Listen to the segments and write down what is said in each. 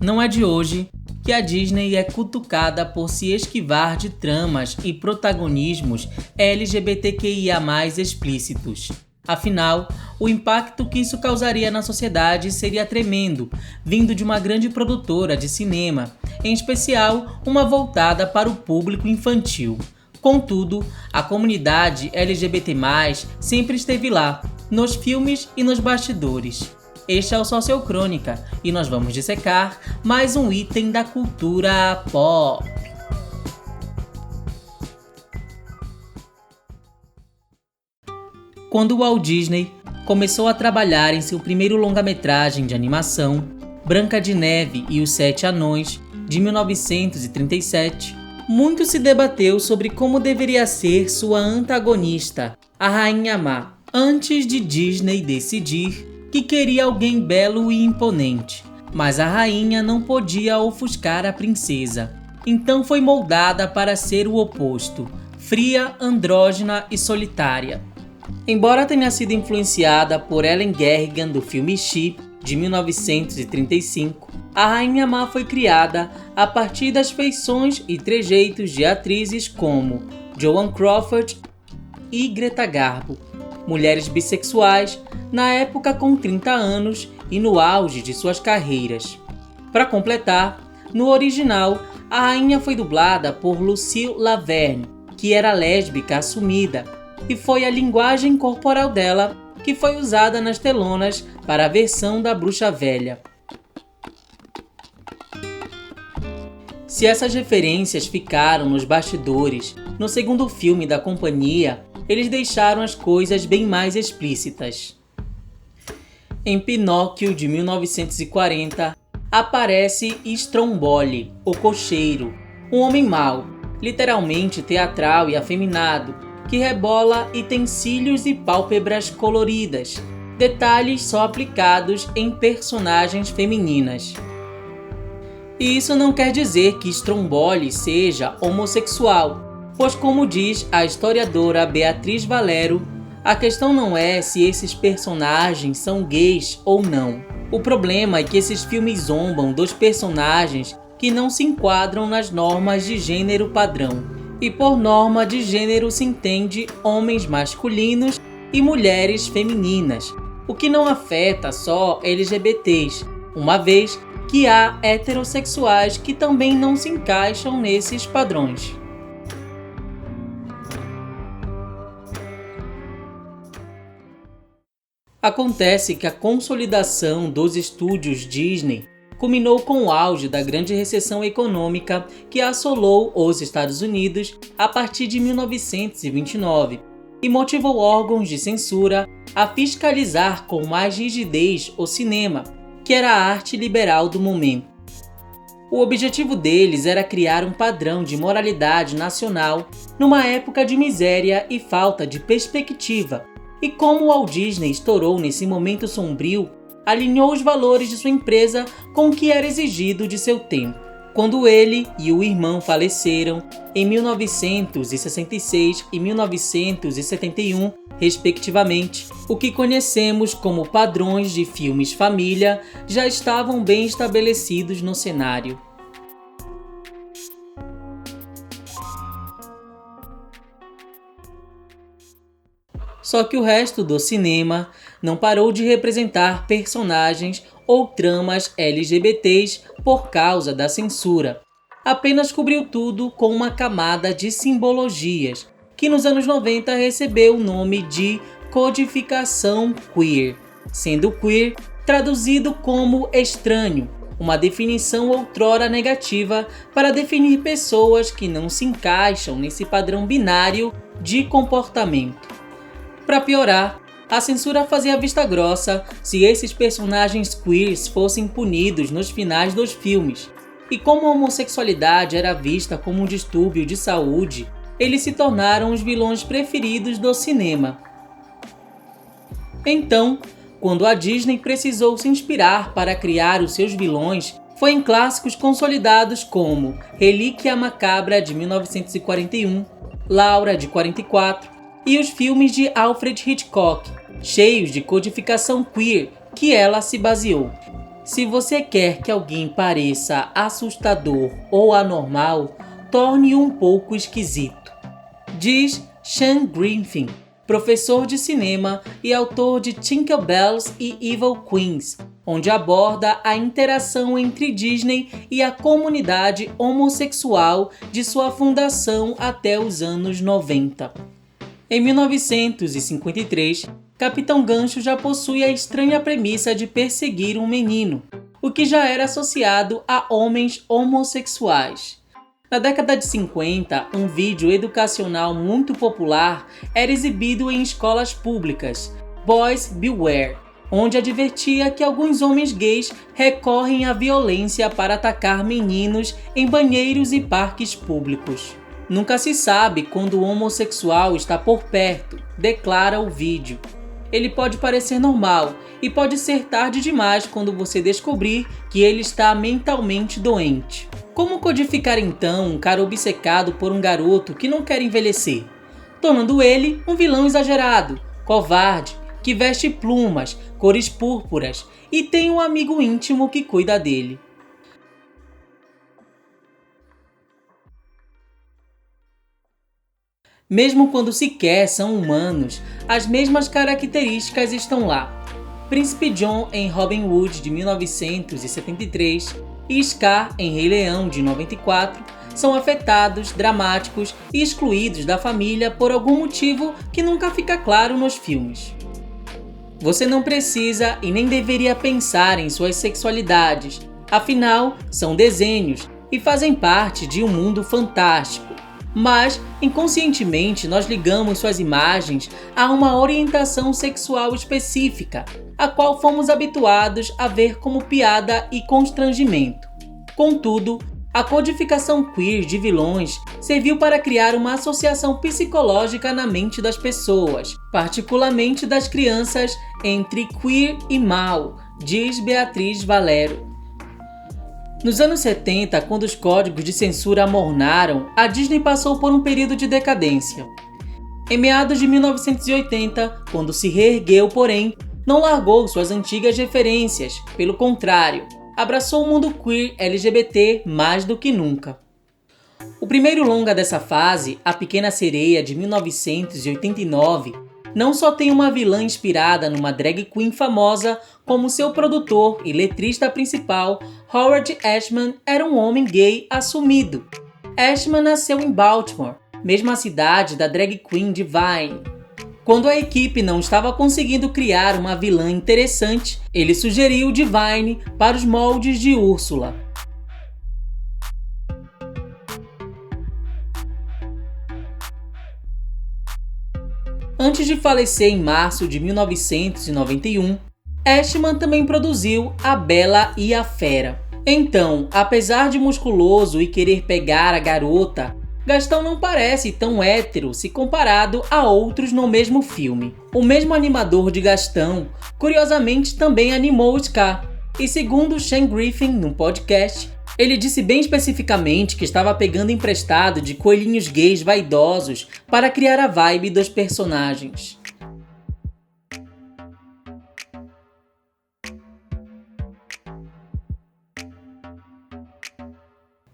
Não é de hoje que a Disney é cutucada por se esquivar de tramas e protagonismos LGBTQIA+ explícitos. Afinal, o impacto que isso causaria na sociedade seria tremendo, vindo de uma grande produtora de cinema, em especial uma voltada para o público infantil. Contudo, a comunidade LGBT+, sempre esteve lá, nos filmes e nos bastidores. Este é o Sociocrônica, e nós vamos dissecar mais um item da cultura pop. Quando Walt Disney começou a trabalhar em seu primeiro longa-metragem de animação, Branca de Neve e os Sete Anões, de 1937, muito se debateu sobre como deveria ser sua antagonista, a Rainha Má, antes de Disney decidir que queria alguém belo e imponente. Mas a rainha não podia ofuscar a princesa, então foi moldada para ser o oposto, fria, andrógina e solitária. Embora tenha sido influenciada por Ellen Garrigan do filme She, de 1935, a Rainha Má foi criada a partir das feições e trejeitos de atrizes como Joan Crawford e Greta Garbo, mulheres bissexuais, na época com 30 anos e no auge de suas carreiras. Para completar, no original, a rainha foi dublada por Lucille Laverne, que era lésbica assumida, e foi a linguagem corporal dela que foi usada nas telonas para a versão da Bruxa Velha. Se essas referências ficaram nos bastidores, no segundo filme da companhia, eles deixaram as coisas bem mais explícitas. Em Pinóquio, de 1940, aparece Stromboli, o cocheiro, um homem mau, literalmente teatral e afeminado, que rebola e tem cílios e pálpebras coloridas, detalhes só aplicados em personagens femininas. E isso não quer dizer que Stromboli seja homossexual, pois como diz a historiadora Beatriz Valero, a questão não é se esses personagens são gays ou não. O problema é que esses filmes zombam dos personagens que não se enquadram nas normas de gênero padrão. E por norma de gênero se entende homens masculinos e mulheres femininas, o que não afeta só LGBTs, uma vez que há heterossexuais que também não se encaixam nesses padrões. Acontece que a consolidação dos estúdios Disney culminou com o auge da grande recessão econômica que assolou os Estados Unidos a partir de 1929 e motivou órgãos de censura a fiscalizar com mais rigidez o cinema, que era a arte liberal do momento. O objetivo deles era criar um padrão de moralidade nacional numa época de miséria e falta de perspectiva, e como o Walt Disney estourou nesse momento sombrio, alinhou os valores de sua empresa com o que era exigido de seu tempo. Quando ele e o irmão faleceram em 1966 e 1971, respectivamente, o que conhecemos como padrões de filmes família já estavam bem estabelecidos no cenário. Só que o resto do cinema não parou de representar personagens ou tramas LGBTs por causa da censura. Apenas cobriu tudo com uma camada de simbologias, que nos anos 90 recebeu o nome de codificação queer, sendo queer traduzido como estranho, uma definição outrora negativa para definir pessoas que não se encaixam nesse padrão binário de comportamento. Para piorar, a censura fazia vista grossa se esses personagens queers fossem punidos nos finais dos filmes, e como a homossexualidade era vista como um distúrbio de saúde, eles se tornaram os vilões preferidos do cinema. Então, quando a Disney precisou se inspirar para criar os seus vilões, foi em clássicos consolidados como Relíquia Macabra, de 1941, Laura, de 44, e os filmes de Alfred Hitchcock, cheios de codificação queer, que ela se baseou. Se você quer que alguém pareça assustador ou anormal, torne-o um pouco esquisito, diz Sean Griffin, professor de cinema e autor de Tinker Bells e Evil Queens, onde aborda a interação entre Disney e a comunidade homossexual de sua fundação até os anos 90. Em 1953, Capitão Gancho já possui a estranha premissa de perseguir um menino, o que já era associado a homens homossexuais. Na década de 50, um vídeo educacional muito popular era exibido em escolas públicas, Boys Beware, onde advertia que alguns homens gays recorrem à violência para atacar meninos em banheiros e parques públicos. Nunca se sabe quando o homossexual está por perto, declara o vídeo. Ele pode parecer normal e pode ser tarde demais quando você descobrir que ele está mentalmente doente. Como codificar então um cara obcecado por um garoto que não quer envelhecer? Tornando ele um vilão exagerado, covarde, que veste plumas, cores púrpuras e tem um amigo íntimo que cuida dele. Mesmo quando sequer são humanos, as mesmas características estão lá. Príncipe John em Robin Hood de 1973 e Scar em Rei Leão de 94 são afetados, dramáticos e excluídos da família por algum motivo que nunca fica claro nos filmes. Você não precisa e nem deveria pensar em suas sexualidades, afinal, são desenhos e fazem parte de um mundo fantástico. Mas, inconscientemente, nós ligamos suas imagens a uma orientação sexual específica, a qual fomos habituados a ver como piada e constrangimento. Contudo, a codificação queer de vilões serviu para criar uma associação psicológica na mente das pessoas, particularmente das crianças, entre queer e mal, diz Beatriz Valero. Nos anos 70, quando os códigos de censura amornaram, a Disney passou por um período de decadência. Em meados de 1980, quando se reergueu, porém, não largou suas antigas referências, pelo contrário, abraçou o mundo queer LGBT mais do que nunca. O primeiro longa dessa fase, A Pequena Sereia, de 1989, não só tem uma vilã inspirada numa drag queen famosa, como seu produtor e letrista principal, Howard Ashman, era um homem gay assumido. Ashman nasceu em Baltimore, mesma cidade da drag queen Divine. Quando a equipe não estava conseguindo criar uma vilã interessante, ele sugeriu Divine para os moldes de Úrsula. Antes de falecer em março de 1991, Ashman também produziu A Bela e a Fera. Então, apesar de musculoso e querer pegar a garota, Gastão não parece tão hétero se comparado a outros no mesmo filme. O mesmo animador de Gastão, curiosamente, também animou Scar. E segundo Sean Griffin, num podcast, ele disse bem especificamente que estava pegando emprestado de coelhinhos gays vaidosos para criar a vibe dos personagens.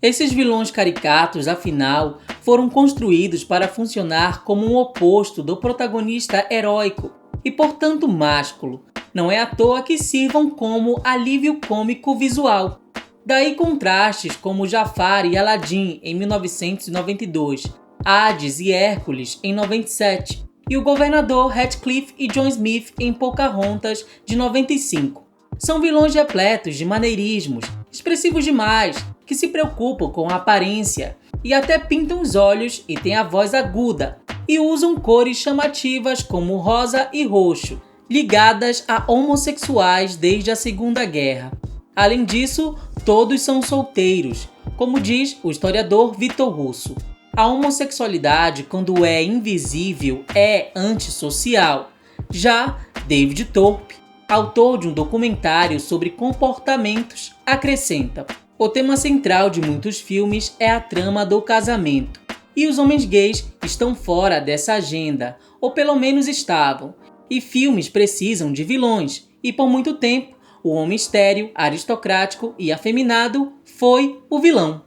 Esses vilões caricatos, afinal, foram construídos para funcionar como um oposto do protagonista heróico e, portanto, másculo. Não é à toa que sirvam como alívio cômico visual. Daí contrastes como Jafar e Aladdin em 1992, Hades e Hércules em 97 e o Governador Heathcliff e John Smith em Pocahontas de 95. São vilões repletos de maneirismos, expressivos demais, que se preocupam com a aparência e até pintam os olhos e têm a voz aguda e usam cores chamativas como rosa e roxo, ligadas a homossexuais desde a Segunda Guerra. Além disso, todos são solteiros, como diz o historiador Vitor Russo. A homossexualidade, quando é invisível, é antissocial. Já David Thorpe, autor de um documentário sobre comportamentos, acrescenta: o tema central de muitos filmes é a trama do casamento, e os homens gays estão fora dessa agenda, ou pelo menos estavam, e filmes precisam de vilões, e por muito tempo O homem estéril, aristocrático e afeminado foi o vilão.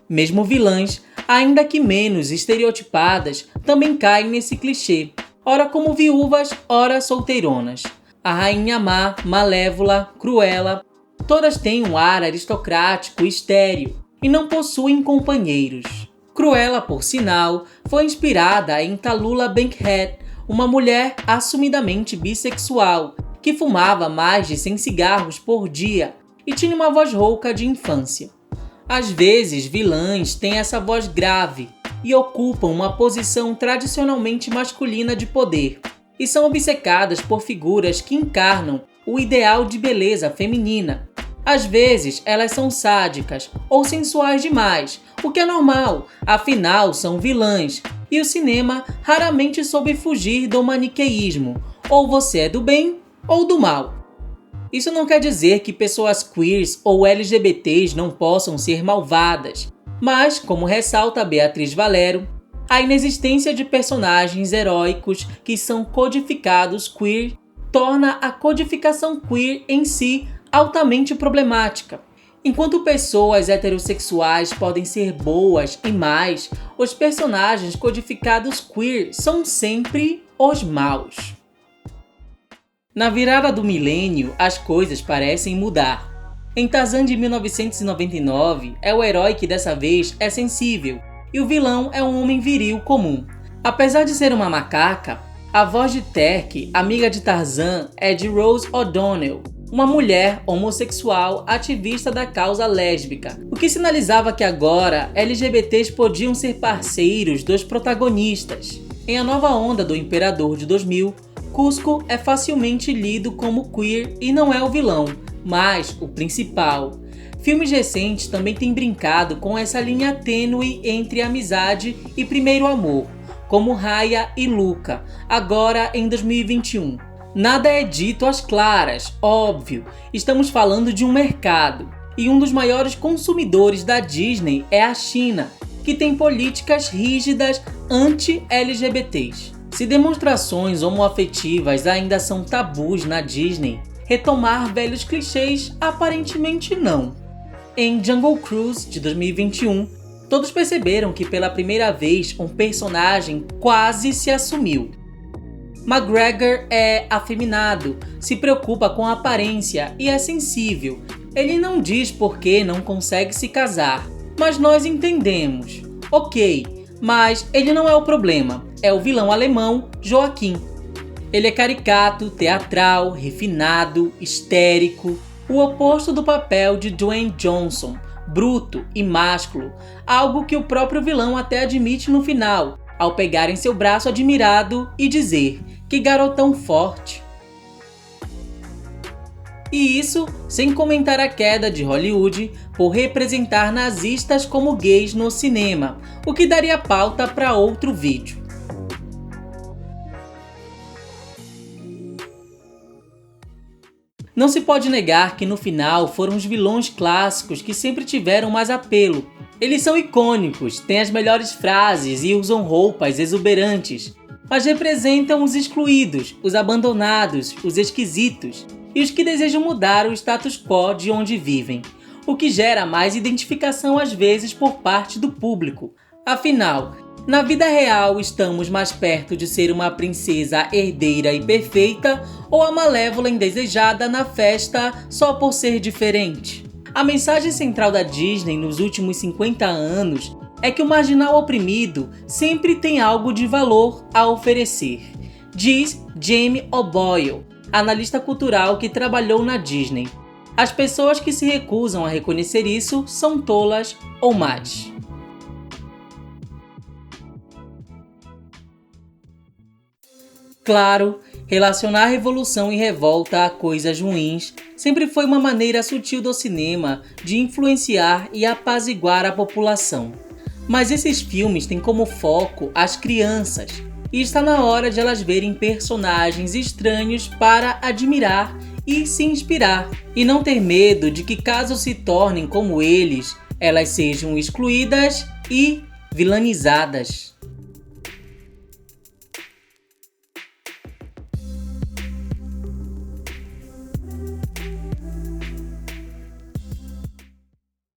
Mesmo vilãs, ainda que menos estereotipadas, também caem nesse clichê, ora como viúvas, ora solteironas. A rainha má, malévola, Cruella, todas têm um ar aristocrático e estéril e não possuem companheiros. Cruella, por sinal, foi inspirada em Tallulah Bankhead, uma mulher assumidamente bissexual que fumava mais de 100 cigarros por dia e tinha uma voz rouca de infância. Às vezes, vilãs têm essa voz grave e ocupam uma posição tradicionalmente masculina de poder, e são obcecadas por figuras que encarnam o ideal de beleza feminina. Às vezes, elas são sádicas ou sensuais demais, o que é normal, afinal são vilãs, e o cinema raramente soube fugir do maniqueísmo, ou você é do bem ou do mal. Isso não quer dizer que pessoas queers ou LGBTs não possam ser malvadas, mas, como ressalta Beatriz Valero, a inexistência de personagens heróicos que são codificados queer torna a codificação queer em si altamente problemática. Enquanto pessoas heterossexuais podem ser boas e más, os personagens codificados queer são sempre os maus. Na virada do milênio, as coisas parecem mudar. Em Tarzan de 1999, é o herói que dessa vez é sensível, e o vilão é um homem viril comum. Apesar de ser uma macaca, a voz de Terk, amiga de Tarzan, é de Rose O'Donnell, uma mulher homossexual ativista da causa lésbica, o que sinalizava que agora LGBTs podiam ser parceiros dos protagonistas. Em A Nova Onda do Imperador de 2000, Kuzco é facilmente lido como queer e não é o vilão, mas o principal. Filmes recentes também têm brincado com essa linha tênue entre amizade e primeiro amor, como Raya e Luca, agora em 2021. Nada é dito às claras, óbvio, estamos falando de um mercado, e um dos maiores consumidores da Disney é a China, que tem políticas rígidas anti-LGBTs. Se demonstrações homoafetivas ainda são tabus na Disney, retomar velhos clichês aparentemente não. Em Jungle Cruise, de 2021, todos perceberam que pela primeira vez um personagem quase se assumiu. McGregor é afeminado, se preocupa com a aparência e é sensível. Ele não diz por que não consegue se casar, mas nós entendemos. Ok, mas ele não é o problema, é o vilão alemão Joaquim. Ele é caricato, teatral, refinado, histérico, o oposto do papel de Dwayne Johnson, bruto e másculo, algo que o próprio vilão até admite no final, ao pegar em seu braço admirado e dizer: "Que garotão forte". E isso sem comentar a queda de Hollywood por representar nazistas como gays no cinema, o que daria pauta para outro vídeo. Não se pode negar que no final foram os vilões clássicos que sempre tiveram mais apelo. Eles são icônicos, têm as melhores frases e usam roupas exuberantes, mas representam os excluídos, os abandonados, os esquisitos e os que desejam mudar o status quo de onde vivem, o que gera mais identificação às vezes por parte do público. Afinal, na vida real estamos mais perto de ser uma princesa herdeira e perfeita ou a malévola indesejada na festa só por ser diferente? A mensagem central da Disney nos últimos 50 anos é que o marginal oprimido sempre tem algo de valor a oferecer, diz Jamie O'Boyle, analista cultural que trabalhou na Disney. As pessoas que se recusam a reconhecer isso são tolas ou más. Claro, relacionar revolução e revolta a coisas ruins sempre foi uma maneira sutil do cinema de influenciar e apaziguar a população. Mas esses filmes têm como foco as crianças, e está na hora de elas verem personagens estranhos para admirar e se inspirar, e não ter medo de que, caso se tornem como eles, elas sejam excluídas e vilanizadas.